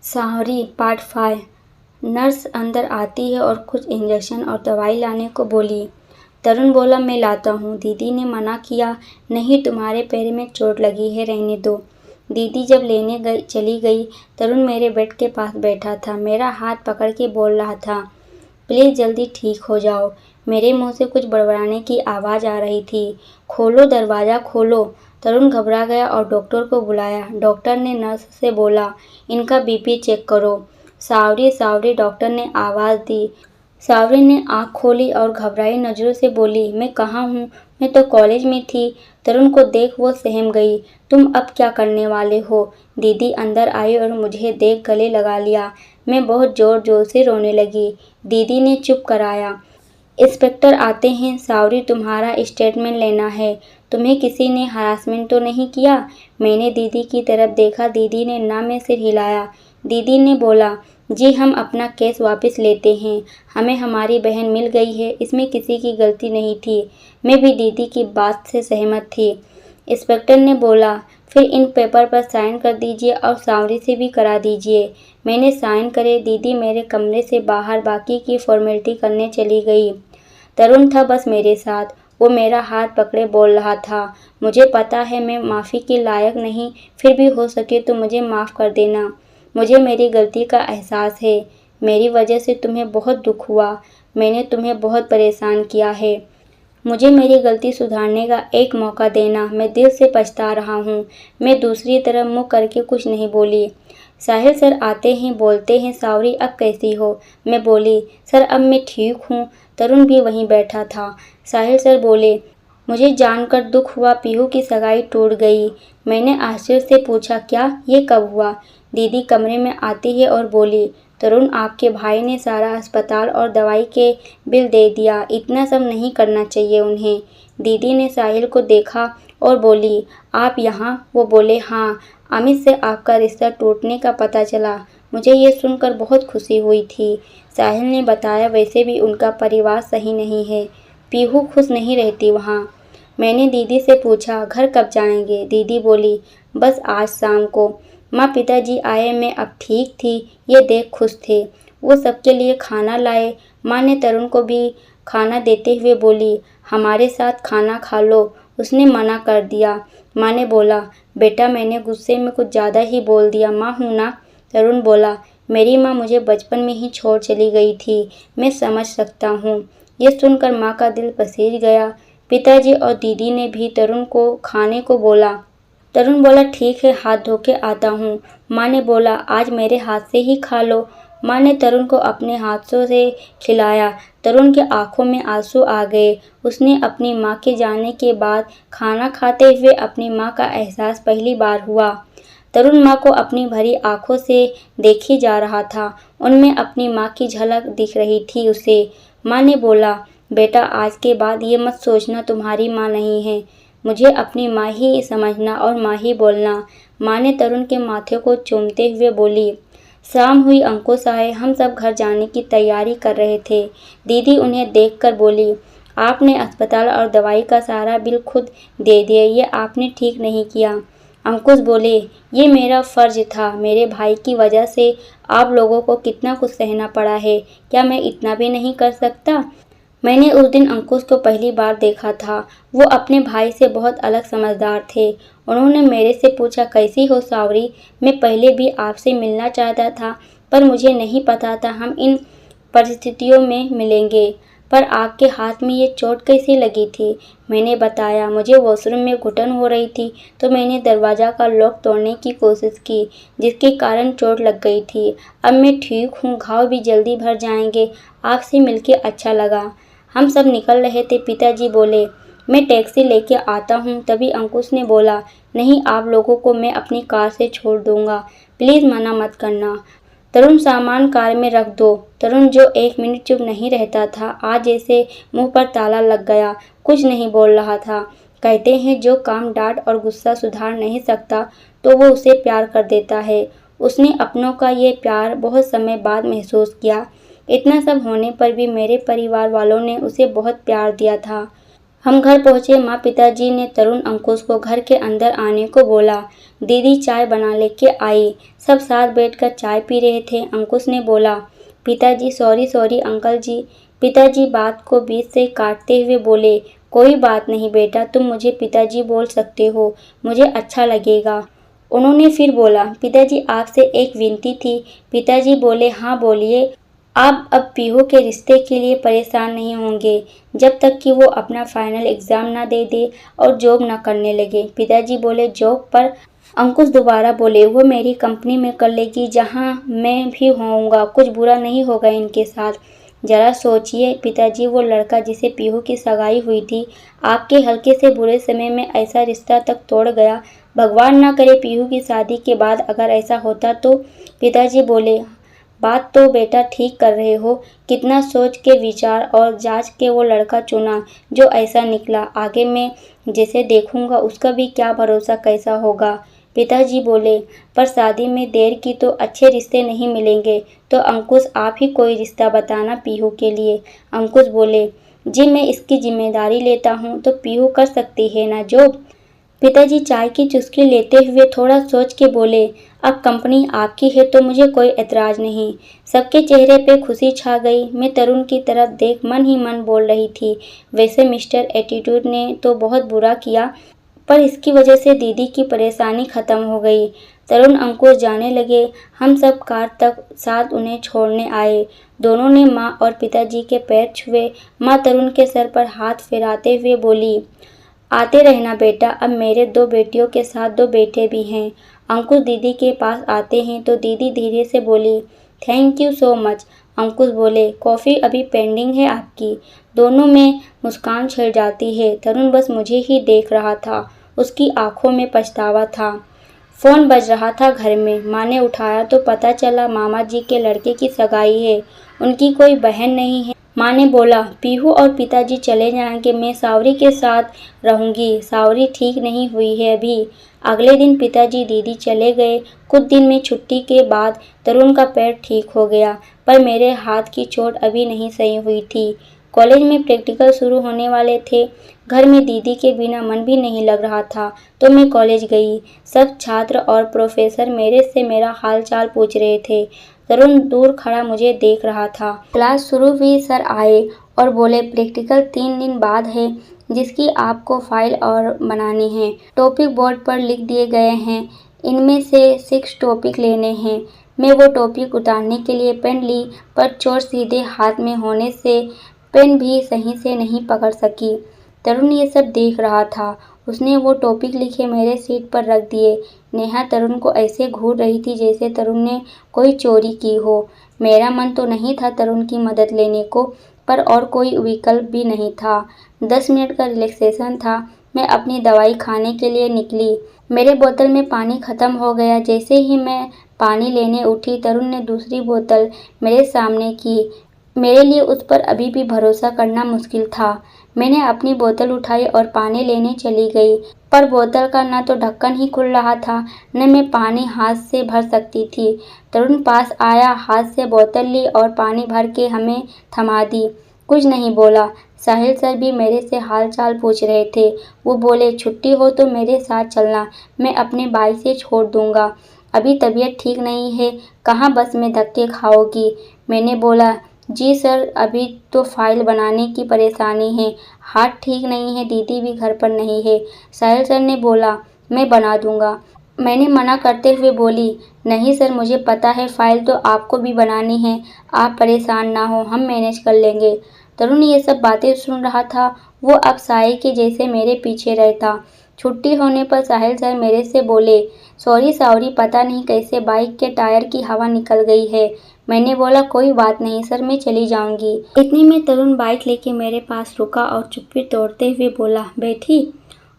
सावरी part 5। Nurse अंदर आती है और कुछ इंजेक्शन और दवाई लाने को बोली। तरुण बोला, मैं लाता हूँ। दीदी ने मना किया, नहीं, तुम्हारे पैर में चोट लगी है, रहने दो। दीदी जब लेने चली गई, तरुण मेरे बेड के पास बैठा था, मेरा हाथ पकड़ के बोल रहा था, प्लीज़ जल्दी ठीक हो जाओ। मेरे मुंह से कुछ बड़बड़ाने की आवाज़ आ रही थी। खोलो दरवाज़ा, खोलो। तरुण घबरा गया और डॉक्टर को बुलाया। डॉक्टर ने नर्स से बोला, इनका बीपी चेक करो। सावरी सावरी, डॉक्टर ने आवाज़ दी। सावरी ने आँख खोली और घबराई नज़रों से बोली, मैं कहाँ हूँ? मैं तो कॉलेज में थी। तरुण को देख वो सहम गई। तुम अब क्या करने वाले हो? दीदी अंदर आई और मुझे देख गले लगा लिया। मैं बहुत ज़ोर ज़ोर से रोने लगी। दीदी ने चुप कराया। इंस्पेक्टर आते हैं। सावरी, तुम्हारा स्टेटमेंट लेना है। तुम्हें किसी ने हरासमेंट तो नहीं किया? मैंने दीदी की तरफ देखा। दीदी ने ना में सिर हिलाया। दीदी ने बोला, जी हम अपना केस वापस लेते हैं। हमें हमारी बहन मिल गई है, इसमें किसी की गलती नहीं थी। मैं भी दीदी की बात से सहमत थी। इंस्पेक्टर ने बोला, फिर इन पेपर पर साइन कर दीजिए और सावरी से भी करा दीजिए। मैंने साइन करे। दीदी मेरे कमरे से बाहर बाकी की फॉर्मेलिटी करने चली गई। तरुण था बस मेरे साथ। वो मेरा हाथ पकड़े बोल रहा था, मुझे पता है मैं माफ़ी के लायक नहीं, फिर भी हो सके तो मुझे माफ़ कर देना। मुझे मेरी गलती का एहसास है। मेरी वजह से तुम्हें बहुत दुख हुआ। मैंने तुम्हें बहुत परेशान किया है। मुझे मेरी गलती सुधारने का एक मौका देना। मैं दिल से पछता रहा हूँ। मैं दूसरी तरफ मुँह करके कुछ नहीं बोली। साहिल सर आते हैं, बोलते हैं, सावरी अब कैसी हो? मैं बोली, सर अब मैं ठीक हूँ। तरुण भी वहीं बैठा था। साहिल सर बोले, मुझे जानकर दुख हुआ, पीहू की सगाई टूट गई। मैंने आश्चर्य से पूछा, क्या? ये कब हुआ? दीदी कमरे में आती है और बोली, तरुण, आपके भाई ने सारा अस्पताल और दवाई के बिल दे दिया। इतना सब नहीं करना चाहिए उन्हें। दीदी ने साहिल को देखा और बोली, आप यहाँ? वो बोले, हाँ, अमित से आपका रिश्ता टूटने का पता चला। मुझे ये सुनकर बहुत खुशी हुई थी। साहिल ने बताया, वैसे भी उनका परिवार सही नहीं है। पीहू खुश नहीं रहती वहाँ। मैंने दीदी से पूछा, घर कब जाएंगे? दीदी बोली, बस आज शाम को। माँ पिताजी आए, मैं अब ठीक थी, ये देख खुश थे। वो सबके लिए खाना लाए। माँ ने तरुण को भी खाना देते हुए बोली, हमारे साथ खाना खा लो। उसने मना कर दिया। माँ ने बोला, बेटा मैंने गुस्से में कुछ ज़्यादा ही बोल दिया, माँ हूँ ना? तरुण बोला, मेरी माँ मुझे बचपन में ही छोड़ चली गई थी, मैं समझ सकता हूँ। ये सुनकर माँ का दिल पसीज गया। पिताजी और दीदी ने भी तरुण को खाने को बोला। तरुण बोला, ठीक है, हाथ धो के आता हूँ। माँ ने बोला, आज मेरे हाथ से ही खा लो। माँ ने तरुण को अपने हाथों से खिलाया। तरुण के आंखों में आंसू आ गए। उसने अपनी माँ के जाने के बाद खाना खाते हुए अपनी माँ का एहसास पहली बार हुआ। तरुण माँ को अपनी भरी आंखों से देखी जा रहा था। उनमें अपनी माँ की झलक दिख रही थी उसे। माँ ने बोला, बेटा आज के बाद ये मत सोचना तुम्हारी माँ नहीं है। मुझे अपनी माँ ही समझना और माँ ही बोलना। माँ ने तरुण के माथे को चूमते हुए बोली। शाम हुई, अंकुश आए। हम सब घर जाने की तैयारी कर रहे थे। दीदी उन्हें देखकर बोली, आपने अस्पताल और दवाई का सारा बिल खुद दे दिया, ये आपने ठीक नहीं किया। अंकुश बोले, ये मेरा फ़र्ज था। मेरे भाई की वजह से आप लोगों को कितना कुछ सहना पड़ा है, क्या मैं इतना भी नहीं कर सकता? मैंने उस दिन अंकुश को पहली बार देखा था। वो अपने भाई से बहुत अलग समझदार थे। उन्होंने मेरे से पूछा, कैसी हो सावरी? मैं पहले भी आपसे मिलना चाहता था, पर मुझे नहीं पता था हम इन परिस्थितियों में मिलेंगे। पर आपके हाथ में ये चोट कैसी लगी थी? मैंने बताया, मुझे वॉशरूम में घुटन हो रही थी तो मैंने दरवाज़ा का लॉक तोड़ने की कोशिश की, जिसके कारण चोट लग गई थी। अब मैं ठीक हूँ, घाव भी जल्दी भर जाएंगे। आपसे मिलके अच्छा लगा। हम सब निकल रहे थे। पिताजी बोले, मैं टैक्सी लेके आता हूँ। तभी अंकुश ने बोला, नहीं, आप लोगों को मैं अपनी कार से छोड़ दूँगा, प्लीज़ मना मत करना। तरुण, सामान कार में रख दो। तरुण, जो एक मिनट चुप नहीं रहता था, आज जैसे मुंह पर ताला लग गया, कुछ नहीं बोल रहा था। कहते हैं, जो काम डांट और गुस्सा सुधार नहीं सकता तो वो उसे प्यार कर देता है। उसने अपनों का ये प्यार बहुत समय बाद महसूस किया। इतना सब होने पर भी मेरे परिवार वालों ने उसे बहुत प्यार दिया था। हम घर पहुंचे। माँ पिताजी ने तरुण अंकुश को घर के अंदर आने को बोला। दीदी चाय बना लेके आई। सब साथ बैठकर चाय पी रहे थे। अंकुश ने बोला, पिताजी सॉरी सॉरी अंकल जी। पिताजी बात को बीच से काटते हुए बोले, कोई बात नहीं बेटा, तुम मुझे पिताजी बोल सकते हो, मुझे अच्छा लगेगा। उन्होंने फिर बोला, पिताजी आपसे एक विनती थी। पिताजी बोले, हाँ बोलिए। आप अब पीहू के रिश्ते के लिए परेशान नहीं होंगे जब तक कि वो अपना फाइनल एग्ज़ाम ना दे दे और जॉब ना करने लगे। पिताजी बोले, जॉब पर? अंकुश दोबारा बोले, वो मेरी कंपनी में कर लेगी जहाँ मैं भी होऊंगा, कुछ बुरा नहीं होगा इनके साथ। जरा सोचिए पिताजी, वो लड़का जिसे पीहू की सगाई हुई थी आपके हल्के से बुरे समय में ऐसा रिश्ता तक तोड़ गया। भगवान ना करे पीहू की शादी के बाद अगर ऐसा होता तो। पिताजी बोले, बात तो बेटा ठीक कर रहे हो। कितना सोच के विचार और जांच के वो लड़का चुना जो ऐसा निकला। आगे मैं जिसे देखूंगा उसका भी क्या भरोसा कैसा होगा। पिताजी बोले, पर शादी में देर की तो अच्छे रिश्ते नहीं मिलेंगे। तो अंकुश आप ही कोई रिश्ता बताना पीहू के लिए। अंकुश बोले, जी मैं इसकी जिम्मेदारी लेता हूँ तो पीहू कर सकती है ना जॉब। पिताजी चाय की चुस्की लेते हुए थोड़ा सोच के बोले, अब कंपनी आपकी है तो मुझे कोई एतराज़ नहीं। सबके चेहरे पे खुशी छा गई। मैं तरुण की तरफ देख मन ही मन बोल रही थी, वैसे मिस्टर एटीट्यूड ने तो बहुत बुरा किया, पर इसकी वजह से दीदी की परेशानी ख़त्म हो गई। तरुण अंकुश जाने लगे। हम सब कार तक साथ उन्हें छोड़ने आए। दोनों ने माँ और पिताजी के पैर छुए। माँ तरुण के सर पर हाथ फेराते हुए बोली, आते रहना बेटा, अब मेरे दो बेटियों के साथ दो बेटे भी हैं। अंकुश दीदी के पास आते हैं तो दीदी धीरे से बोली, थैंक यू सो मच। अंकुश बोले, कॉफ़ी अभी पेंडिंग है आपकी। दोनों में मुस्कान छिड़ जाती है। तरुण बस मुझे ही देख रहा था, उसकी आंखों में पछतावा था। फ़ोन बज रहा था घर में। माँ ने उठाया तो पता चला मामा जी के लड़के की सगाई है, उनकी कोई बहन नहीं है। माँ ने बोला, पीहू और पिताजी चले जाएंगे, मैं सावरी के साथ रहूंगी। सावरी ठीक नहीं हुई है अभी। अगले दिन पिताजी दीदी चले गए। कुछ दिन में छुट्टी के बाद तरुण का पैर ठीक हो गया, पर मेरे हाथ की चोट अभी नहीं सही हुई थी। कॉलेज में प्रैक्टिकल शुरू होने वाले थे। घर में दीदी के बिना मन भी नहीं लग रहा था, तो मैं कॉलेज गई। सब छात्र और प्रोफेसर मेरे से मेरा हाल चाल पूछ रहे थे। तरुण दूर खड़ा मुझे देख रहा था। क्लास शुरू हुई। सर आए और बोले, प्रैक्टिकल 3 दिन बाद है, जिसकी आपको फाइल और बनानी है। टॉपिक बोर्ड पर लिख दिए गए हैं, इनमें से 6 टॉपिक लेने हैं। मैं वो टॉपिक उतारने के लिए पेन ली, पर चोट सीधे हाथ में होने से पेन भी सही से नहीं पकड़ सकी। तरुण ये सब देख रहा था। उसने वो टॉपिक लिखे मेरे सीट पर रख दिए। नेहा तरुण को ऐसे घूर रही थी जैसे तरुण ने कोई चोरी की हो। मेरा मन तो नहीं था तरुण की मदद लेने को, पर और कोई विकल्प भी नहीं था। 10 मिनट का रिलैक्सेशन था। मैं अपनी दवाई खाने के लिए निकली। मेरे बोतल में पानी ख़त्म हो गया। जैसे ही मैं पानी लेने उठी, तरुण ने दूसरी बोतल मेरे सामने की। मेरे लिए उस पर अभी भी भरोसा करना मुश्किल था। मैंने अपनी बोतल उठाई और पानी लेने चली गई, पर बोतल का न तो ढक्कन ही खुल रहा था, न मैं पानी हाथ से भर सकती थी। तरुण पास आया, हाथ से बोतल ली और पानी भर के हमें थमा दी। कुछ नहीं बोला। साहिल सर भी मेरे से हाल चाल पूछ रहे थे। वो बोले, छुट्टी हो तो मेरे साथ चलना, मैं अपने बाइक से छोड़ दूंगा। अभी तबीयत ठीक नहीं है, कहाँ बस में धक्के खाओगी। मैंने बोला, जी सर, अभी तो फाइल बनाने की परेशानी है, हाथ ठीक नहीं है, दीदी भी घर पर नहीं है। साहिल सर ने बोला, मैं बना दूंगा। मैंने मना करते हुए बोली, नहीं सर, मुझे पता है फाइल तो आपको भी बनानी है, आप परेशान ना हो, हम मैनेज कर लेंगे। तरुण ये सब बातें सुन रहा था। वो अब साए के जैसे मेरे पीछे रहता। छुट्टी होने पर साहिल सर मेरे से बोले, सॉरी सावरी, पता नहीं कैसे बाइक के टायर की हवा निकल गई है। मैंने बोला, कोई बात नहीं सर, मैं चली जाऊंगी। इतने में तरुण बाइक लेके मेरे पास रुका और चुप्पी तोड़ते हुए बोला, बैठी।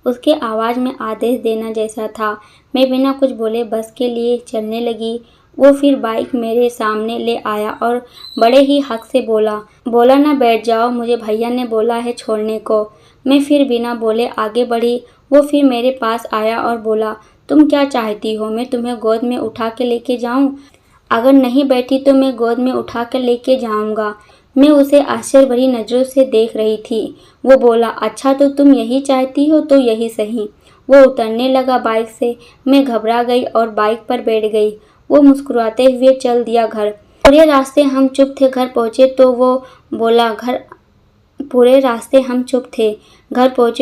उसके आवाज़ में आदेश देना जैसा था। मैं बिना कुछ बोले बस के लिए चलने लगी। वो फिर बाइक मेरे सामने ले आया और बड़े ही हक से बोला ना बैठ जाओ, मुझे भैया ने बोला है छोड़ने को। मैं फिर बिना बोले आगे बढ़ी। वो फिर मेरे पास आया और बोला, तुम क्या चाहती हो, मैं तुम्हें गोद में उठा के लेके जाऊं? अगर नहीं बैठी तो मैं गोद में उठा कर लेके जाऊंगा। मैं उसे आश्चर्य भरी नज़रों से देख रही थी। वो बोला, अच्छा तो तुम यही चाहती हो तो यही सही। वो उतरने लगा बाइक से। मैं घबरा गई और बाइक पर बैठ गई। वो मुस्कुराते हुए चल दिया घर। पूरे रास्ते हम चुप थे। घर पहुँचे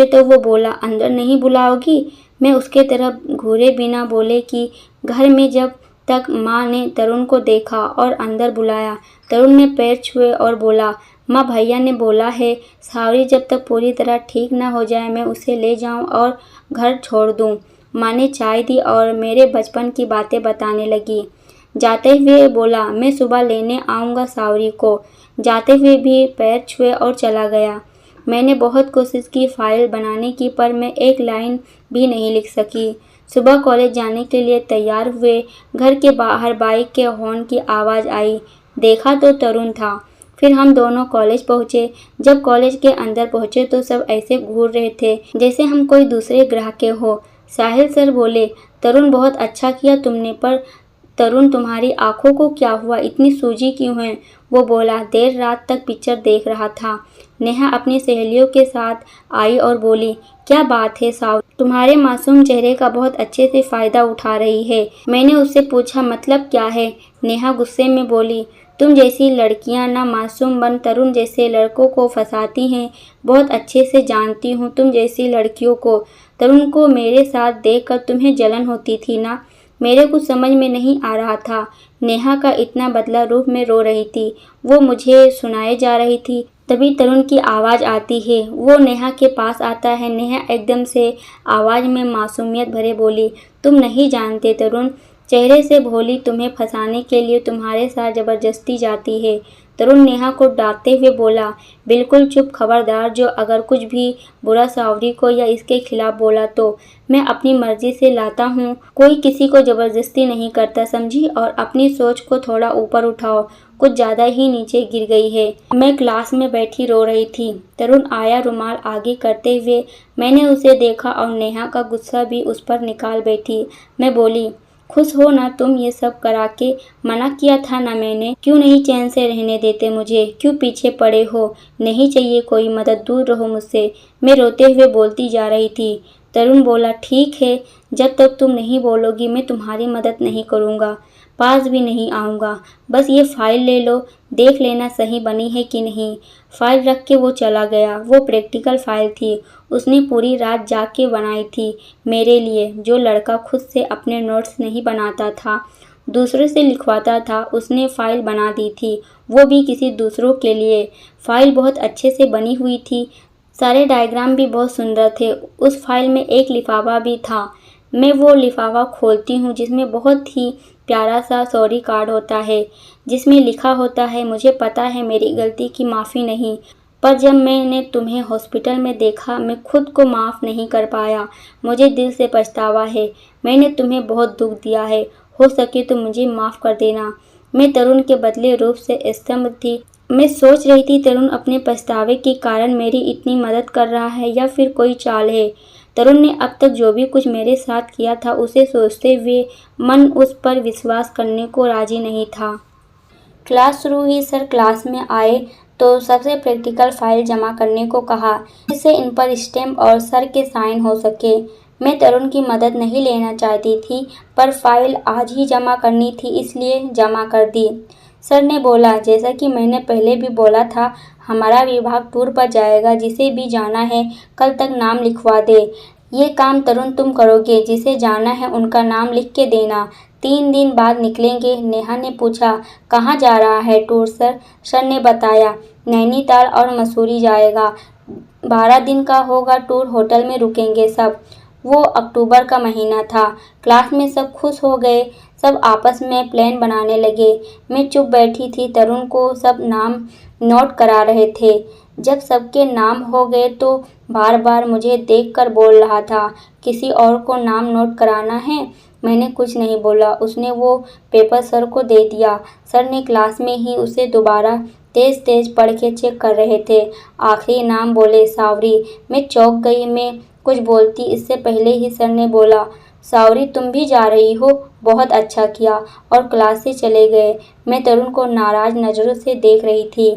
तो वो बोला अंदर नहीं बुलाओगी। मैं उसके तरफ घूरे बिना बोले कि घर में जब तक माँ ने तरुण को देखा और अंदर बुलाया। तरुण ने पैर छुए और बोला, माँ भैया ने बोला है सावरी जब तक पूरी तरह ठीक न हो जाए मैं उसे ले जाऊं और घर छोड़ दूं। माँ ने चाय दी और मेरे बचपन की बातें बताने लगी। जाते हुए बोला, मैं सुबह लेने आऊँगा सावरी को। जाते हुए भी पैर छुए और चला गया। मैंने बहुत कोशिश की फाइल बनाने की, पर मैं एक लाइन भी नहीं लिख सकी। सुबह कॉलेज जाने के लिए तैयार हुए। घर के बाहर बाइक के हॉर्न की आवाज़ आई। देखा तो तरुण था। फिर हम दोनों कॉलेज पहुँचे। जब कॉलेज के अंदर पहुँचे तो सब ऐसे घूर रहे थे जैसे हम कोई दूसरे ग्रह के हो। साहिल सर बोले, तरुण बहुत अच्छा किया तुमने, पर तरुण तुम्हारी आंखों को क्या हुआ, इतनी सूजी क्यों है? वो बोला, देर रात तक पिक्चर देख रहा था। नेहा अपनी सहेलियों के साथ आई और बोली, क्या बात है साव, तुम्हारे मासूम चेहरे का बहुत अच्छे से फ़ायदा उठा रही है। मैंने उससे पूछा, मतलब क्या है? नेहा गुस्से में बोली, तुम जैसी लड़कियां ना मासूम बन तरुण जैसे लड़कों को फंसाती हैं। बहुत अच्छे से जानती हूँ तुम जैसी लड़कियों को। तरुण को मेरे साथ देखकर तुम्हें जलन होती थी ना? मेरे कुछ समझ में नहीं आ रहा था। नेहा का इतना बदला रूप में रो रही थी। वो मुझे सुनाए जा रही थी। तभी तरुण की आवाज़ आती है। वो नेहा के पास आता है। नेहा एकदम से आवाज़ में मासूमियत भरे बोली, तुम नहीं जानते तरुण। चेहरे से भोली तुम्हें फंसाने के लिए तुम्हारे साथ ज़बरदस्ती जाती है। तरुण नेहा को डांटते हुए बोला, बिल्कुल चुप, खबरदार जो अगर कुछ भी बुरा सावरी को या इसके खिलाफ बोला तो मैं अपनी मर्जी से लाता हूँ। कोई किसी को ज़बरदस्ती नहीं करता, समझी? और अपनी सोच को थोड़ा ऊपर उठाओ, कुछ ज़्यादा ही नीचे गिर गई है। मैं क्लास में बैठी रो रही थी। तरुण आया रुमाल आगे करते हुए। मैंने उसे देखा और नेहा का गुस्सा भी उस पर निकाल बैठी। मैं बोली, खुश हो ना तुम, ये सब करा के मना किया था ना मैंने। क्यों नहीं चैन से रहने देते मुझे? क्यों पीछे पड़े हो? नहीं चाहिए कोई मदद, दूर रहो मुझसे। मैं रोते हुए बोलती जा रही थी। तरुण बोला, ठीक है, जब तक तुम नहीं बोलोगी मैं तुम्हारी मदद नहीं करूँगा, पास भी नहीं आऊँगा। बस ये फाइल ले लो, देख लेना सही बनी है कि नहीं। फाइल रख के वो चला गया। वो प्रैक्टिकल फाइल थी। उसने पूरी रात जाग के बनाई थी मेरे लिए। जो लड़का खुद से अपने नोट्स नहीं बनाता था, दूसरों से लिखवाता था, उसने फाइल बना दी थी, वो भी किसी दूसरों के लिए। फाइल बहुत अच्छे से बनी हुई थी। सारे डायग्राम भी बहुत सुंदर थे। उस फाइल में एक लिफाफा भी था। मैं वो लिफाफा खोलती हूँ जिसमें बहुत ही प्यारा सा सॉरी कार्ड होता है, जिसमें लिखा होता है, मुझे पता है मेरी गलती की माफ़ी नहीं, पर जब मैंने तुम्हें हॉस्पिटल में देखा मैं खुद को माफ़ नहीं कर पाया। मुझे दिल से पछतावा है। मैंने तुम्हें बहुत दुख दिया है। हो सके तो मुझे माफ़ कर देना। मैं तरुण के बदले रूप से स्तब्ध थी। मैं सोच रही थी तरुण अपने पछतावे के कारण मेरी इतनी मदद कर रहा है या फिर कोई चाल है। तरुण ने अब तक जो भी कुछ मेरे साथ किया था उसे सोचते हुए मन उस पर विश्वास करने को राजी नहीं था। क्लास शुरू हुई। सर क्लास में आए तो सबसे प्रैक्टिकल फाइल जमा करने को कहा, जिससे इन पर स्टैम्प और सर के साइन हो सके। मैं तरुण की मदद नहीं लेना चाहती थी, पर फाइल आज ही जमा करनी थी, इसलिए जमा कर दी। सर ने बोला, जैसा कि मैंने पहले भी बोला था, हमारा विभाग टूर पर जाएगा। जिसे भी जाना है कल तक नाम लिखवा दे। ये काम तरुण तुम करोगे। जिसे जाना है उनका नाम लिख के देना। 3 दिन बाद निकलेंगे। नेहा ने पूछा, कहाँ जा रहा है टूर सर? सर ने बताया, नैनीताल और मसूरी जाएगा। 12 दिन का होगा टूर। होटल में रुकेंगे सब। वो अक्टूबर का महीना था। क्लास में सब खुश हो गए। सब आपस में प्लान बनाने लगे। मैं चुप बैठी थी। तरुण को सब नाम नोट करा रहे थे। जब सबके नाम हो गए तो बार बार मुझे देखकर बोल रहा था, किसी और को नाम नोट कराना है? मैंने कुछ नहीं बोला। उसने वो पेपर सर को दे दिया। सर ने क्लास में ही उसे दोबारा तेज तेज पढ़ के चेक कर रहे थे। आखिरी नाम बोले, सावरी। मैं चौंक गई। मैं कुछ बोलती इससे पहले ही सर ने बोला, सावरी तुम भी जा रही हो? बहुत अच्छा किया, और क्लास से चले गए। मैं तरुण को नाराज नज़रों से देख रही थी।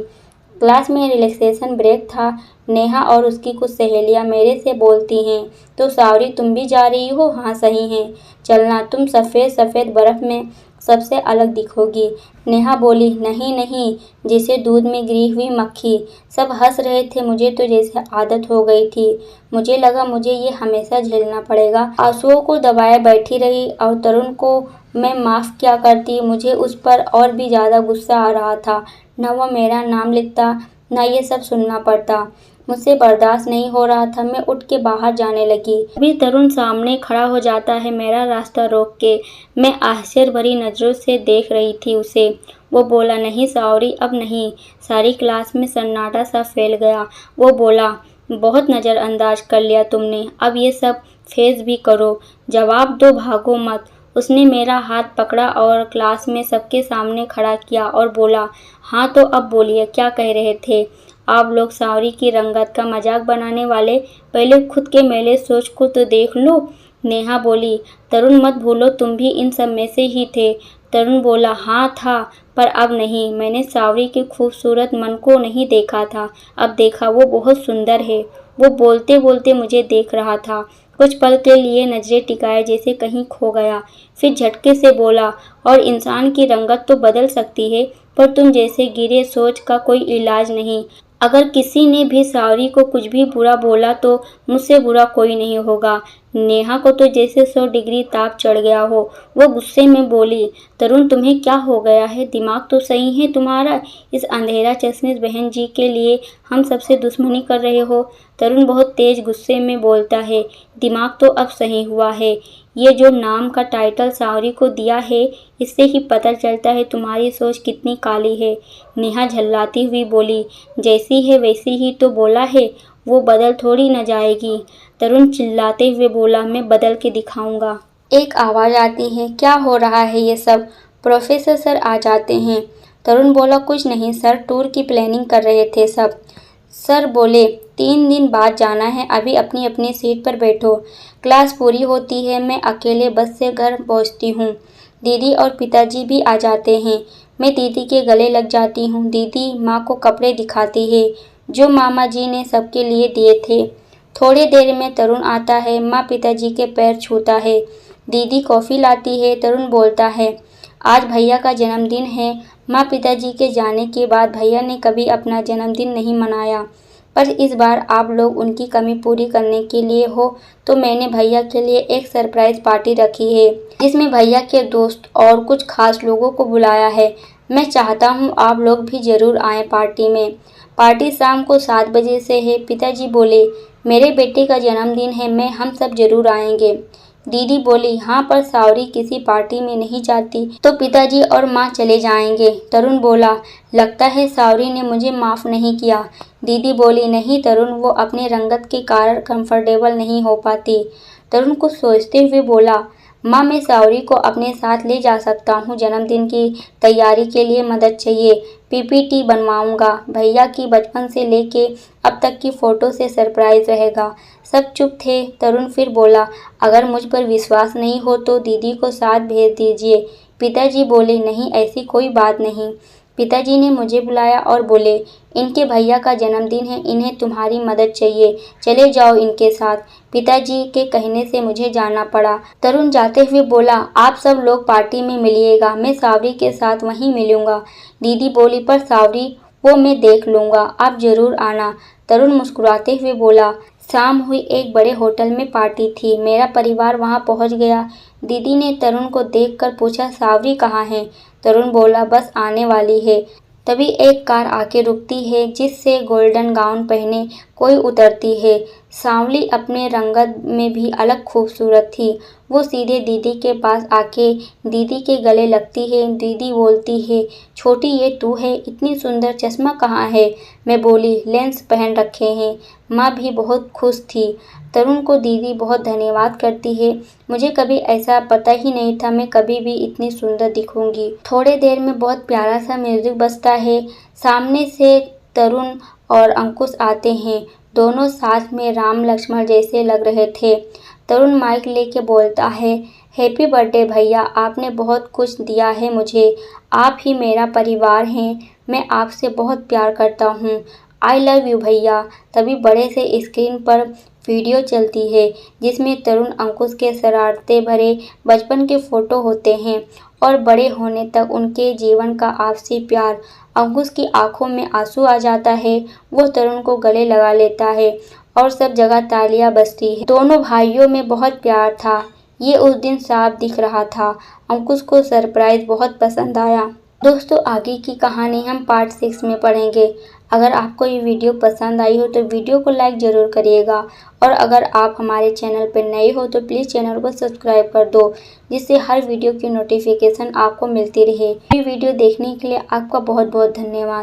क्लास में रिलैक्सेशन ब्रेक था। नेहा और उसकी कुछ सहेलियां मेरे से बोलती हैं, तो सावरी तुम भी जा रही हो? हाँ सही है, चलना, तुम सफ़ेद सफ़ेद बर्फ़ में सबसे अलग दिखोगी। नेहा बोली, नहीं नहीं, जैसे दूध में गिरी हुई मक्खी। सब हंस रहे थे, मुझे तो जैसे आदत हो गई थी। मुझे लगा मुझे ये हमेशा झेलना पड़ेगा। आंसुओं को दबाए बैठी रही और तरुण को मैं माफ़ क्या करती, मुझे उस पर और भी ज़्यादा गुस्सा आ रहा था। न वो मेरा नाम लिखता, न ये सब सुनना पड़ता। मुझसे बर्दाश्त नहीं हो रहा था। मैं उठ के बाहर जाने लगी। अभी तरुण सामने खड़ा हो जाता है, मेरा रास्ता रोक के। मैं आश्चर्य भरी नज़रों से देख रही थी उसे। वो बोला, नहीं सावरी, अब नहीं। सारी क्लास में सन्नाटा सा फैल गया। वो बोला, बहुत नज़रअंदाज कर लिया तुमने, अब ये सब फेस भी करो। जवाब दो, भागो मत। उसने मेरा हाथ पकड़ा और क्लास में सबके सामने खड़ा किया और बोला, हाँ तो अब बोलिए, क्या कह रहे थे आप लोग? सावरी की रंगत का मजाक बनाने वाले, पहले खुद के मैले सोच को तो देख लो। नेहा बोली, तरुण मत भूलो, तुम भी इन सब में से ही थे। तरुण बोला, हाँ था, पर अब नहीं। मैंने सावरी के खूबसूरत मन को नहीं देखा था, अब देखा, वो बहुत सुंदर है। वो बोलते बोलते मुझे देख रहा था। कुछ पल के लिए नजरें टिकाए जैसे कहीं खो गया, फिर झटके से बोला, और इंसान की रंगत तो बदल सकती है, पर तुम जैसे गिरे सोच का कोई इलाज नहीं। अगर किसी ने भी सावरी को कुछ भी बुरा बोला तो मुझसे बुरा कोई नहीं होगा। नेहा को तो जैसे 100 डिग्री ताप चढ़ गया हो। वो गुस्से में बोली, तरुण तुम्हें क्या हो गया है? दिमाग तो सही है तुम्हारा? इस अंधेरा चश्मिश बहन जी के लिए हम सबसे दुश्मनी कर रहे हो? तरुण बहुत तेज गुस्से में बोलता है, दिमाग तो अब सही हुआ है। ये जो नाम का टाइटल सावरी को दिया है, इससे ही पता चलता है तुम्हारी सोच कितनी काली है। नेहा झल्लाती हुई बोली, जैसी है वैसी ही तो बोला है, वो बदल थोड़ी न जाएगी। तरुण चिल्लाते हुए बोला, मैं बदल के दिखाऊंगा। एक आवाज़ आती है, क्या हो रहा है ये सब? प्रोफेसर सर आ जाते हैं। तरुण बोला, कुछ नहीं सर, टूर की प्लानिंग कर रहे थे सब। सर बोले, 3 दिन बाद जाना है, अभी अपनी अपनी सीट पर बैठो। क्लास पूरी होती है, मैं अकेले बस से घर पहुंचती हूँ। दीदी और पिताजी भी आ जाते हैं। मैं दीदी के गले लग जाती हूँ। दीदी माँ को कपड़े दिखाती है जो मामा जी ने सबके लिए दिए थे। थोड़ी देर में तरुण आता है। माँ पिताजी के पैर छूता है। दीदी कॉफ़ी लाती है। तरुण बोलता है, आज भैया का जन्मदिन है। माँ पिताजी के जाने के बाद भैया ने कभी अपना जन्मदिन नहीं मनाया, पर इस बार आप लोग उनकी कमी पूरी करने के लिए हो तो मैंने भैया के लिए एक सरप्राइज पार्टी रखी है, जिसमें भैया के दोस्त और कुछ खास लोगों को बुलाया है। मैं चाहता हूँ आप लोग भी ज़रूर आएँ पार्टी में। पार्टी शाम को 7 बजे से है। पिताजी बोले, मेरे बेटे का जन्मदिन है, हम सब ज़रूर आएंगे। दीदी बोली, हाँ पर सावरी किसी पार्टी में नहीं जाती तो पिताजी और माँ चले जाएंगे। तरुण बोला, लगता है सावरी ने मुझे माफ़ नहीं किया। दीदी बोली, नहीं तरुण, वो अपने रंगत के कारण कंफर्टेबल नहीं हो पाती। तरुण कुछ सोचते हुए बोला, माँ मैं सावरी को अपने साथ ले जा सकता हूँ। जन्मदिन की तैयारी के लिए मदद चाहिए, पीपीटी बनवाऊंगा। भैया की बचपन से लेके अब तक की फ़ोटो से सरप्राइज रहेगा। सब चुप थे। तरुण फिर बोला, अगर मुझ पर विश्वास नहीं हो तो दीदी को साथ भेज दीजिए। पिताजी बोले, नहीं ऐसी कोई बात नहीं। पिताजी ने मुझे बुलाया और बोले, इनके भैया का जन्मदिन है, इन्हें तुम्हारी मदद चाहिए, चले जाओ इनके साथ। पिताजी के कहने से मुझे जाना पड़ा। तरुण जाते हुए बोला, आप सब लोग पार्टी में मिलिएगा, मैं सावरी के साथ वहीं मिलूंगा। दीदी बोली, पर सावरी, वो मैं देख लूँगा, आप ज़रूर आना। तरुण मुस्कुराते हुए बोला, शाम हुई। एक बड़े होटल में पार्टी थी। मेरा परिवार वहां पहुंच गया। दीदी ने तरुण को देखकर पूछा, सावरी कहाँ है? तरुण बोला, बस आने वाली है। तभी एक कार आके रुकती है जिससे गोल्डन गाउन पहने कोई उतरती है। सांवली अपने रंगत में भी अलग खूबसूरत थी। वो सीधे दीदी के पास आके दीदी के गले लगती है। दीदी बोलती है, छोटी ये तू है? इतनी सुंदर, चश्मा कहाँ है? मैं बोली, लेंस पहन रखे हैं। माँ भी बहुत खुश थी। तरुण को दीदी बहुत धन्यवाद करती है। मुझे कभी ऐसा पता ही नहीं था मैं कभी भी इतनी सुंदर दिखूंगी। थोड़े देर में बहुत प्यारा सा म्यूजिक बजता है। सामने से तरुण और अंकुश आते हैं। दोनों साथ में राम लक्ष्मण जैसे लग रहे थे। तरुण माइक लेके बोलता है, हैप्पी बर्थडे भैया, आपने बहुत कुछ दिया है मुझे। आप ही मेरा परिवार हैं। मैं आपसे बहुत प्यार करता हूँ। आई लव यू भैया। तभी बड़े से स्क्रीन पर वीडियो चलती है जिसमें तरुण अंकुश के शरारतें भरे बचपन के फ़ोटो होते हैं और बड़े होने तक उनके जीवन का आपसी प्यार। अंकुश की आंखों में आंसू आ जाता है। वो तरुण को गले लगा लेता है और सब जगह तालियां बजती है। दोनों भाइयों में बहुत प्यार था, ये उस दिन साफ दिख रहा था। अंकुश को सरप्राइज बहुत पसंद आया। दोस्तों, आगे की कहानी हम पार्ट 6 में पढ़ेंगे। अगर आपको ये वीडियो पसंद आई हो तो वीडियो को लाइक ज़रूर करिएगा और अगर आप हमारे चैनल पर नए हो तो प्लीज़ चैनल को सब्सक्राइब कर दो, जिससे हर वीडियो की नोटिफिकेशन आपको मिलती रहे। ये वीडियो देखने के लिए आपका बहुत बहुत धन्यवाद।